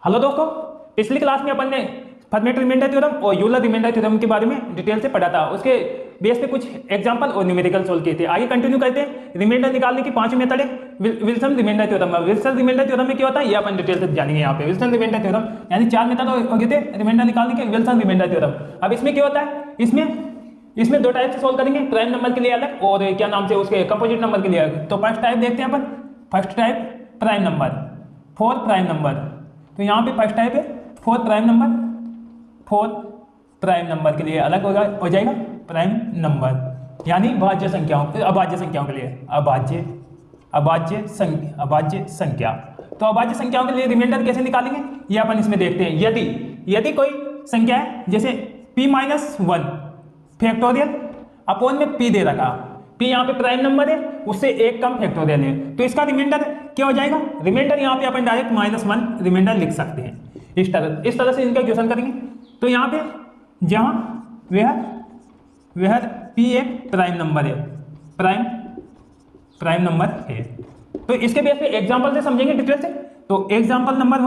Hello दोस्तों, पिछली class में अपन ने फर्मेट रिमाइंडर थ्योरम और यूलर रिमाइंडर थ्योरम के बारे में डिटेल से पढ़ा था। उसके बेस पे कुछ एग्जांपल और न्यूमेरिकल सोल्व किए थे। आगे कंटिन्यू करते हैं। रिमाइंडर निकालने की 5 मेथड है। Wilson remainder theorem. Wilson remainder theorem में क्या होता है ये अपन डिटेल से जानेंगे। यहाँ पे विल्सन रिमाइंडर थ्योरम यानी 4 मेथड हो गए थे रिमाइंडर निकालने के। Wilson remainder theorem. अब इसमें क्या होता है, इसमें 2 टाइप से सोल्व करेंगे, प्राइम नंबर के लिए अलग और क्या नाम से उसके कंपोजिट नंबर के लिए अलग। तो फर्स्ट टाइप देखते हैं अपन। First type prime number, 4 prime number. तो यहाँ पे फर्स्ट टाइप है 4 प्राइम नंबर। 4 प्राइम नंबर के लिए अलग हो जाएगा प्राइम नंबर, यानी अभाज्य संख्याओं के लिए अभाज्य संख्या। तो अभाज्य संख्याओं के लिए रिमाइंडर कैसे निकालेंगे ये अपन इसमें देखते हैं। यदि कोई संख्या है, जैसे p-1 फैक्टोरियल अपॉन में p दे रखा, p यहाँ पे प्राइम नंबर है, उससे एक कम फैक्टोरियल है, तो इसका रिमाइंडर क्या हो जाएगा। रिमाइंडर यहाँ पे अपन डायरेक्ट -1 रिमाइंडर लिख सकते हैं। इस तरह से इनका क्वेश्चन करेंगे। तो यहाँ पे जहाँ वह p एक प्राइम नंबर है, प्राइम नंबर है, तो इसके बेस पे एग्जांपल से समझेंगे डिटेल से। तो एग्जांपल नंबर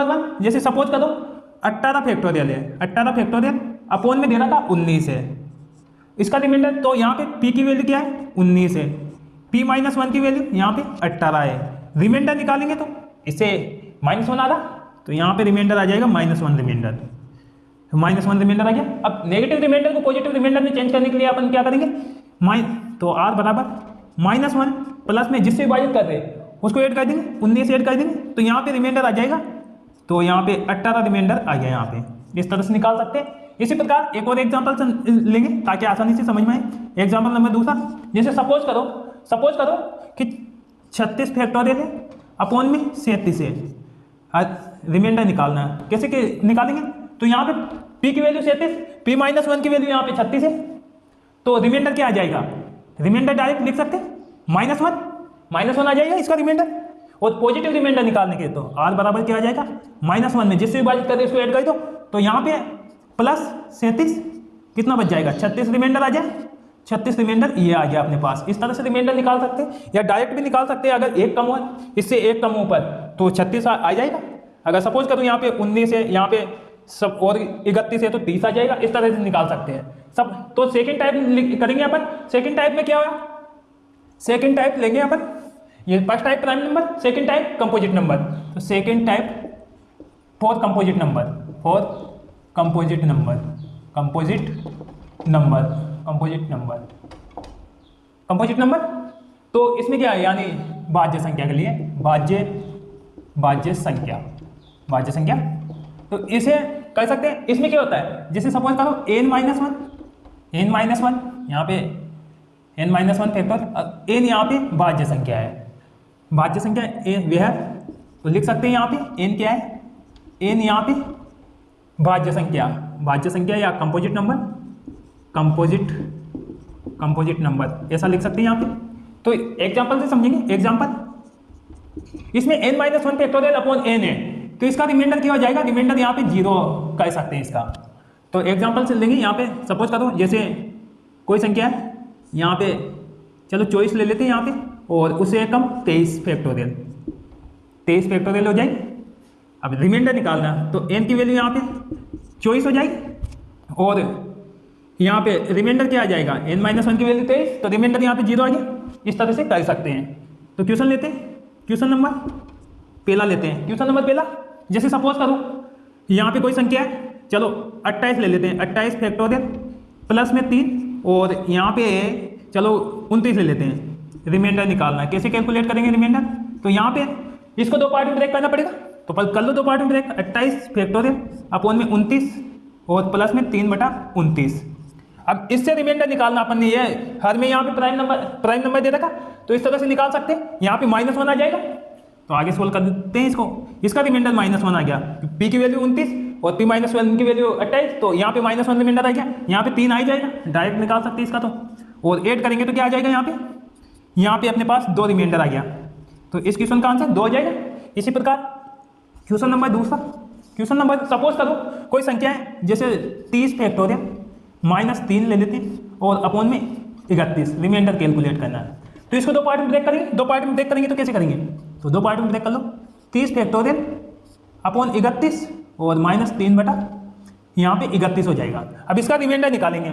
वन जैसे सपोज करो 18 फैक्टोरियल है, 18 फैक्टोरियल अपॉन में दे रखा 19 है। इसका रिमाइंडर, तो यहाँ पे p की वैल्यू क्या है 19 है, p-1 की वैल्यू यहाँ पे 18 है। रिमाइंडर निकालेंगे तो इससे -1 आ रहा, तो यहाँ पे रिमाइंडर आ जाएगा -1 रिमाइंडर। -1 रिमाइंडर आ गया। अब नेगेटिव रिमाइंडर को पॉजिटिव रिमाइंडर में चेंज करने के लिए अपन क्या करेंगे, तो r बराबर -1 प्लस में जिससे विभाजित कर रहे हैं उसको ऐड कर देंगे, 19 ऐड कर देंगे, तो यहाँ पे रिमाइंडर आ जाएगा। तो यहाँ पे 18 रिमाइंडर आ गया। यहाँ पे इस तरह से निकाल सकते हैं। इसी प्रकार एक और एग्जांपल लेंगे ताकि आसानी से समझ में आए। एग्जांपल नंबर दूसरा, जैसे सपोज करो कि 36 फैक्टोरियल है अपॉन में 37 है। रिमाइंडर निकालना है, कैसे निकालेंगे। तो यहाँ पे p की वैल्यू 37, p-1 की वैल्यू यहाँ पे 36 है, तो रिमाइंडर क्या आ जाएगा। रिमाइंडर डायरेक्ट लिख सकते हैं -1 आ जाएगा इसका रिमाइंडर। और पॉजिटिव रिमाइंडर निकालने के तो r बराबर क्या आ जाएगा -1 में जिससे विभाजित करके इसको ऐड कर दो, तो यहाँ पे +37 कितना बच जाएगा 36 रिमाइंडर आ जाए। 36 रिमाइंडर ये आ गया अपने पास। इस तरह से रिमाइंडर निकाल सकते हैं या डायरेक्ट भी निकाल सकते हैं। अगर एक कम हो इससे एक कम ऊपर तो 36 आ जाएगा। अगर सपोज करूँ यहाँ पे 19 है, यहाँ पे सब और 31 है तो 30 आ जाएगा। इस तरह से निकाल सकते हैं सब। तो सेकंड टाइप करेंगे अपन। सेकंड टाइप में क्या होगा, सेकंड टाइप लेंगे अपन। ये first type prime number, second type composite number. तो सेकंड टाइप 4 कंपोजिट नंबर। तो इसमें क्या है, यानी भाज्य संख्या के लिए भाज्य संख्या। तो इसे कर सकते हैं। इसमें क्या होता है, जैसे सपोज करो n-1 यहाँ पे n-1 फैक्टर, n यहाँ पे भाज्य संख्या है। भाज्य संख्या वह, तो लिख सकते हैं यहाँ पे n क्या है, n यहाँ पे भाज्य संख्या या कंपोजिट नंबर ऐसा लिख सकते हैं यहाँ पे। तो एग्जांपल से समझेंगे। एग्जांपल, इसमें n-1 फैक्टोरियल अपॉन n है, तो इसका रिमाइंडर क्या हो जाएगा। रिमाइंडर यहाँ पे 0 कह सकते हैं इसका। तो एग्जांपल से लेंगे। यहाँ पे सपोज करो जैसे कोई संख्या है, यहाँ पे चलो 24 ले लेते हैं यहाँ पे, और उससे कम 23 फैक्टोरियल हो जाएगी। अब रिमाइंडर निकालना, तो n की वैल्यू यहाँ पे 24 हो जाएगी, और यहाँ पे रिमाइंडर क्या आ जाएगा n-1 की वैल्यू 23, तो रिमाइंडर यहाँ पे 0 आ गया। इस तरह से कर सकते हैं। तो क्वेश्चन लेते हैं। क्वेश्चन नंबर पहला, जैसे सपोज करो यहाँ पे कोई संख्या है, चलो 28 ले लेते हैं, 28 फैक्टोरियल प्लस में 3, और यहाँ पे चलो 29 ले लेते हैं। रिमाइंडर निकालना है, कैसे कैलकुलेट करेंगे रिमाइंडर। तो यहाँ पे इसको 2 पार्ट में ब्रेक करना पड़ेगा, तो कर लो 2 पार्ट में ब्रेक। 28 फैक्टोरियल अपॉन में 29 और प्लस में 3/29। अब इससे रिमाइंडर निकालना अपन ने, ये हर में यहाँ पे प्राइम नंबर दे रखा, तो इस तरह से निकाल सकते हैं। यहाँ पे -1 आ जाएगा, तो आगे सोल्व कर देते हैं इसको। इसका रिमाइंडर -1 आ गया, p की वैल्यू 29 और p-1 की वैल्यू 28, तो यहाँ पे -1 रिमाइंडर आ गया। यहाँ पे 3 आ ही जाएगा, डायरेक्ट निकाल सकते हैं इसका। तो और ऐड करेंगे तो क्या आ जाएगा, यहाँ पे अपने पास 2 रिमाइंडर आ गया, तो इस क्वेश्चन का आंसर 2 हो जाएगा। इसी प्रकार क्वेश्चन नंबर दूसरा, सपोज करो कोई संख्या है, जैसे 30 फैक्टोरियल -3 ले लेते हैं और अपॉन में 31, रिमाइंडर कैलकुलेट करना है। तो इसको 2 पार्ट में ब्रेक करेंगे। 2 पार्ट में ब्रेक करेंगे तो कैसे करेंगे, तो 2 पार्ट में ब्रेक कर लो। 30 फैक्टोरियल अपॉन 31 और -3 बटा यहाँ पे 31 हो जाएगा। अब इसका रिमाइंडर निकालेंगे।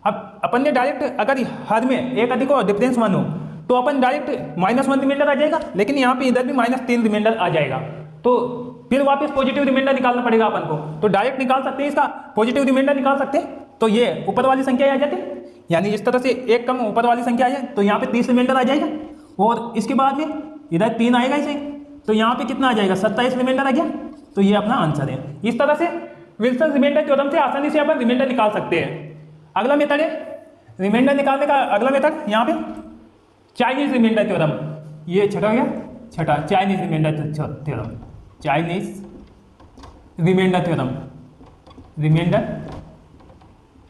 अब अपन ने डायरेक्ट अगर हर में एक अधिक और डिफरेंस 1 हो तो अपन डायरेक्ट -1 रिमाइंडर आ जाएगा, लेकिन यहाँ पे इधर भी -3 रिमाइंडर आ जाएगा, तो फिर वापस पॉजिटिव रिमाइंडर निकालना पड़ेगा अपन को। तो डायरेक्ट निकाल सकते हैं, इसका पॉजिटिव रिमाइंडर निकाल सकते हैं, तो ये ऊपर वाली संख्या आ जाती है, यानी इस तरह से एक कम ऊपर वाली संख्या आ जाए तो यहाँ पे 30 रिमाइंडर आ जाएगा, और इसके बाद में इधर 3 आएगा इसे, तो यहाँ पे कितना आ जाएगा 27 रिमाइंडर आ गया। तो ये अपना आंसर है। इस तरह से विल्सन रिमाइंडर थ्योरम से आसानी से अपन रिमाइंडर निकाल सकते हैं। अगला मेथड है रिमाइंडर निकालने का, अगला मेथड यहाँ पे चाइनीज रिमाइंडर थ्योरम। ये छठा गया, छठा Chinese remainder theorem, Chinese remainder theorem,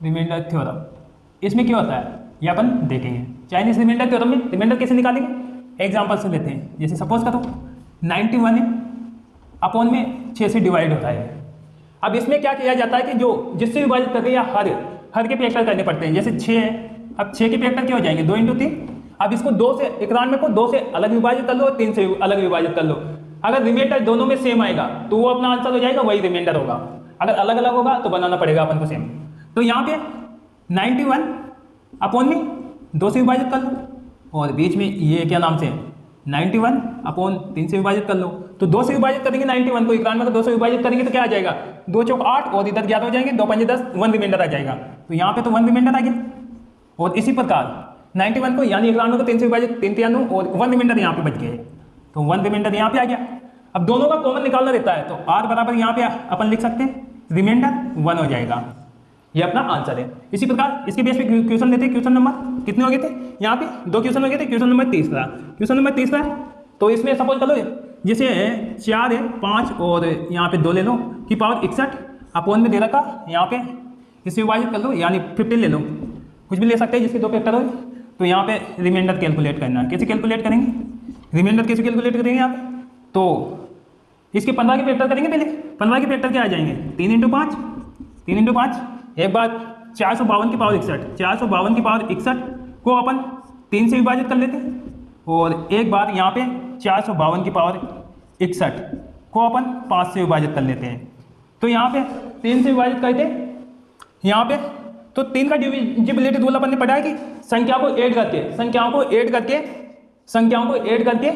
remainder theorem. इसमें क्या होता है ये अपन देखेंगे। चाइनीज रिमाइंडर थ्योरम में रिमाइंडर कैसे निकालेंगे, एग्जांपल से लेते हैं। जैसे सपोज करो 91 है, अपॉन में 6 से डिवाइड होता है। अब इसमें क्या किया जाता है कि जो जिससे विभाजित करके या हर के फैक्टर करने पड़ते हैं। जैसे 6 है, अब 6 के फैक्टर क्या हो जाएंगे 2 × 3। अब इसको 2 से 91 को 2 से अलग विभाजित कर लो और 3 से अलग विभाजित कर लो। अगर रिमाइंडर दोनों में सेम आएगा तो वो अपना आंसर हो जाएगा, वही रिमाइंडर होगा। अगर अलग अलग होगा तो बनाना पड़ेगा अपन को सेम। तो यहाँ पे 91 अपॉन में 2 से विभाजित कर लो, और बीच में ये क्या नाम से 91 अपॉन 3 से विभाजित कर लो। तो 2 से विभाजित करेंगे 91 को, 91 को 2 से विभाजित करेंगे तो क्या आ जाएगा 2 चौक 8, और इधर 11 हो जाएंगे, 2 पंजे 10, 1 रिमाइंडर आ जाएगा। तो यहाँ पे तो 1 रिमाइंडर आ गया। और इसी प्रकार 91 को यानी 91 को 3 से विभाजित 3 3 और 1 रिमाइंडर यहाँ पे बच गए, तो 1 रिमाइंडर यहाँ पे आ गया। अब दोनों का कॉमन निकालना रहता है, तो r बराबर यहाँ पे अपन लिख सकते हैं रिमाइंडर 1 हो जाएगा। ये अपना आंसर है। इसी प्रकार इसके बेस पे क्वेश्चन लेते हैं। क्वेश्चन नंबर कितने हो गए थे यहाँ पे 2 क्वेश्चन हो गए थे। क्वेश्चन नंबर तीसरा, क्वेश्चन नंबर तीसरा है। तो इसमें सपोज करो जैसे 4 है 5 और यहाँ पे 2 ले लो की पावर 61 अपॉन में दे रखा, यहाँ पे इसे विभाजित कर लो यानी 15 ले लो, कुछ भी ले सकते हैं जिसके 2 फैक्टर हो। तो यहाँ पे रिमाइंडर कैलकुलेट करना है। कैसे कैलकुलेट करेंगे रिमाइंडर, कैसे कैलकुलेट करेंगे यहाँ पे, तो इसके 15 के फैक्टर करेंगे। पहले 15 के फैक्टर क्या आ जाएंगे 3 × 5, 3 × 5, एक बार 452 की पावर 61, 452 की पावर 61 को अपन 3 से विभाजित कर लेते हैं, और एक बार यहाँ पे 452 की पावर 61 को अपन 5 से विभाजित कर लेते हैं। तो यहाँ पे 3 से विभाजित करते यहाँ पे, तो 3 का डिविजिबिलिटी रूल अपन ने पढ़ा है कि संख्या को ऐड करके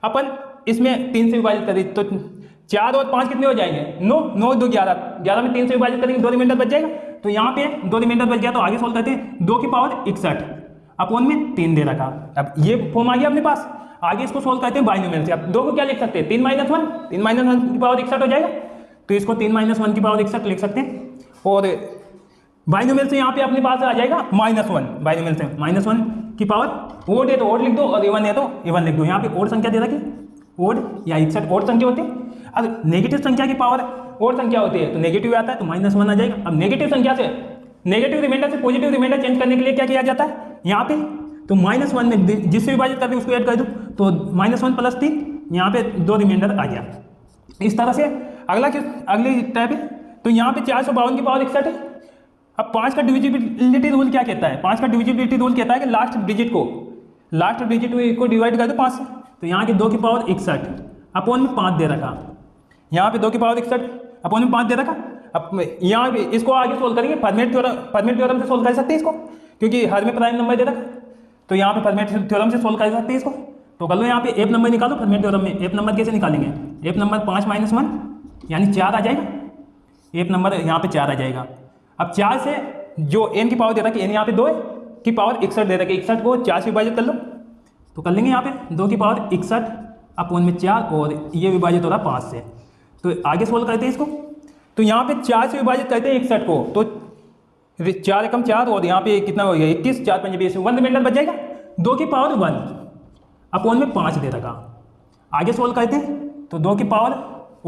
अपन इसमें 3 से विभाजित करें। तो 4 और 5 कितने हो जाएंगे 9, 9 2 11, 11 में 3 से विभाजित करेंगे 2 रिमाइंडर बच जाएगा। तो यहाँ पे 2 रिमाइंडर बच गया, तो आगे सोल्व करते हैं 2 की पावर 61 अपॉन में 3 दे रखा। अब ये फॉर्म आ गया अपने पास। आगे इसको सोल्व करते हैं बाइनोमियल से। अब 2 को क्या लिख सकते हैं 3 - 1, 3 - 1 की पावर 61 हो जाएगा, तो इसको 3 - 1 की पावर 61 लिख सकते हैं। और बाइनोमियल से यहाँ पे अपने पास आ जाएगा -1, बाइनोमियल से -1 की पावर ओड है तो ओड लिख दो, और इवन है तो इवन लिख दो। यहाँ पे ओड संख्या दे रखी, ओड या 61 ओड संख्या होती है। अब नेगेटिव संख्या की पावर ओड संख्या होती है तो नेगेटिव आता है, तो -1 आ जाएगा। अब नेगेटिव संख्या से नेगेटिव रिमाइंडर से पॉजिटिव रिमाइंडर चेंज करने के लिए क्या किया जाता है यहाँ पे, तो -1 में जिससे विभाजित करके उसको ऐड कर दो, तो -1 + 3 यहाँ पे 2 रिमाइंडर आ गया। इस तरह से अगली टाइप है। तो यहाँ पे 452 की पावर 61 है। अब 5 का डिविजिबिलिटी रूल क्या कहता है, 5 का डिविजिबिलिटी रूल कहता है कि लास्ट डिजिट को डिवाइड कर दो 5 से। तो यहाँ के 2 की पावर 61 अपॉन में 5 दे रखा, यहाँ पे 2 की पावर 61 अपॉन में 5 दे रखा। अब यहाँ पे इसको आगे सोल्व करेंगे, फर्मेट थ्योरम से सोल्व कर सकते हैं इसको, क्योंकि हर में प्राइम नंबर दे रखा। तो यहाँ पे फर्मेट थ्योरम से सोल्व कर सकते हैं इसको। तो कर लो यहाँ पे एफ नंबर निकालो फर्मेट थ्योरम में। एफ नंबर कैसे निकालेंगे, एफ नंबर 5 - 1 यानी 4 आ जाएगा। एफ नंबर यहाँ पे 4 आ जाएगा। अब 4 से जो एन की पावर दे रखी, एन यहाँ पे 2 है की पावर 61 दे रखी, 61 को 4 से विभाजित कर लो, तो कर लेंगे यहाँ पे 2 की पावर 61 अपॉन में 4, और ये विभाजित हो रहा 5 से। तो आगे सोल्व करते हैं इसको। तो यहाँ पे 4 से विभाजित करते हैं 61 को, तो 4 एकम 4 और यहाँ पे कितना हो गया 21, 4 पंजे 20, 1 रिमाइंडर बच जाएगा। 2 की पावर 1 अपॉन में 5 दे रखा। आगे सोल्व करते हैं तो 2 की पावर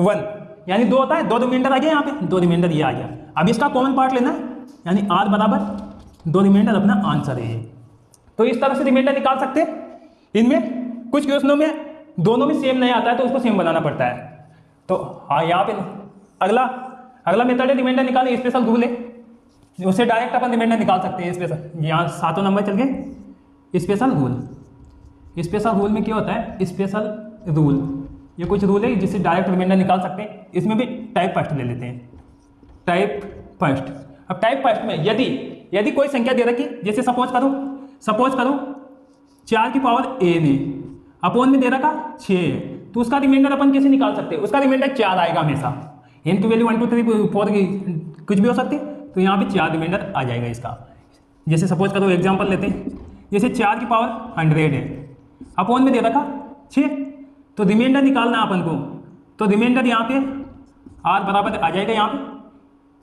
1 यानी 2 होता है, 2 रिमाइंडर आ गया यहाँ पे, 2 रिमाइंडर ये आ गया। अब इसका कॉमन पार्ट लेना है, यानी r बराबर 2 रिमाइंडर अपना आंसर है। तो इस तरह से रिमाइंडर निकाल सकते हैं। इनमें कुछ क्वेश्चनों में दोनों में सेम नहीं आता है तो उसको सेम बनाना पड़ता है। तो हाँ यहाँ पे अगला मेथड है रिमाइंडर निकालने, स्पेशल रूल है, उससे डायरेक्ट अपन रिमाइंडर निकाल सकते हैं। स्पेशल यहाँ 7वां नंबर चल गए। स्पेशल रूल में क्या होता है, स्पेशल रूल ये कुछ रूल है जिससे डायरेक्ट रिमाइंडर निकाल सकते हैं। इसमें भी टाइप फर्स्ट ले लेते हैं, टाइप फर्स्ट। अब टाइप फर्स्ट में यदि कोई संख्या दे रखी, जैसे सपोज करो 4 की पावर n है, अपोन में दे रखा 6 है, तो उसका रिमाइंडर अपन कैसे निकाल सकते हैं? उसका रिमाइंडर 4 आएगा हमेशा। n की वैल्यू 1 2 3 4 की कुछ भी हो सकती है, तो यहाँ पे 4 रिमाइंडर आ जाएगा इसका। जैसे सपोज करो एग्जाम्पल लेते हैं, जैसे 4 की पावर 100 है, अपोन में दे रखा 6, तो रिमाइंडर निकालना अपन को, तो रिमाइंडर यहाँ पे r बराबर आ जाएगा, यहाँ पे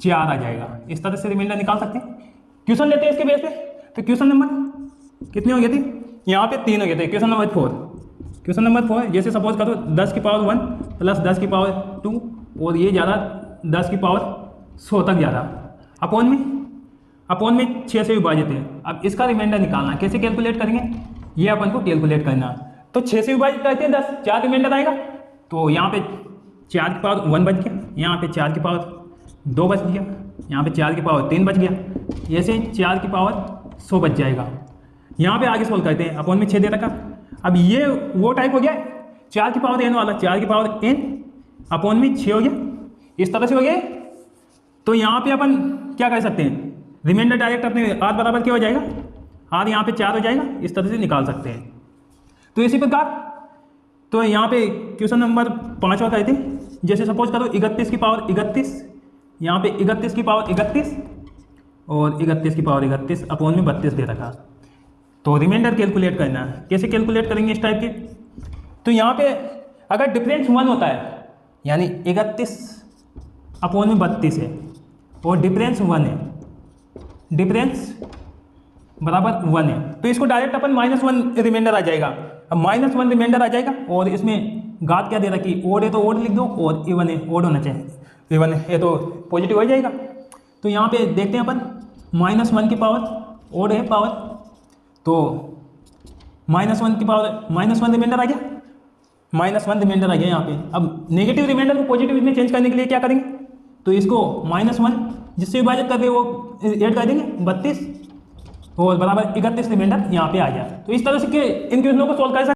4 आ जाएगा। इस तरह से रिमाइंडर निकाल सकते हैं। क्वेश्चन लेते हैं इसके बेस पे, तो क्वेश्चन नंबर कितने हो गए थे? यहाँ पे 3 हो गए थे। क्वेश्चन नंबर 4, जैसे सपोज करो 10 की पावर 1 प्लस 10 की पावर 2 और ये ज़्यादा 10 की पावर 100 तक ज़्यादा, अपोन में 6 से विभाजित है। अब इसका रिमाइंडर निकालना, कैसे कैलकुलेट करेंगे? ये अपन को कैलकुलेट करना। तो 6 से विभाजित करते हैं 10, 4 रिमाइंडर आएगा, तो यहाँ पे 4 की पावर 1 बच गया, यहाँ पे 4 की पावर 2 बच गया, यहाँ पे 4 की पावर 3 बच गया, ऐसे 4 की पावर 100 बच जाएगा। यहाँ पे आगे सोल्व करते हैं, अपोन में 6 दे रखा। अब ये वो टाइप हो गया 4 की पावर n वाला, 4 की पावर n अपोन में 6 हो गया, इस तरह से हो गया। तो यहाँ पे अपन क्या कर सकते हैं? रिमाइंडर डायरेक्ट अपने r बराबर क्या हो जाएगा? r यहाँ पे 4 हो जाएगा, इस तरह से निकाल सकते हैं। तो इसी प्रकार तो यहाँ पे क्वेश्चन नंबर 5 और कहते हैं, जैसे सपोज करो 31 की पावर 31, यहाँ पे 31 की पावर 31 और 31 की पावर 31 अपोन में 32 दे रखा। तो रिमाइंडर कैलकुलेट करना है, कैसे कैलकुलेट करेंगे इस टाइप के? तो यहाँ पे अगर डिफरेंस 1 होता है, यानी 31 अपोन में 32 है और डिफरेंस 1 है, डिफरेंस बराबर 1 है, तो इसको डायरेक्ट अपन -1 रिमाइंडर आ जाएगा। अब -1 रिमाइंडर आ जाएगा और इसमें घात क्या दे रखी? ओड है तो ओड लिख दो, और इवन है, ओड होना चाहिए, इवन है तो पॉजिटिव हो जाएगा। तो यहाँ पे देखते हैं अपन -1 की पावर ओड है पावर, तो -1 की पावर -1 रिमाइंडर आ गया, -1 रिमाइंडर आ गया यहाँ पे। अब नेगेटिव रिमाइंडर को पॉजिटिव में चेंज करने के लिए क्या करेंगे? तो इसको -1 जिससे विभाजित कर दे वो ऐड कर देंगे 32 और बराबर 31 रिमाइंडर यहाँ पे आ गया। तो इस तरह से इन क्वेश्चनों को सोल्व कर सकते हैं।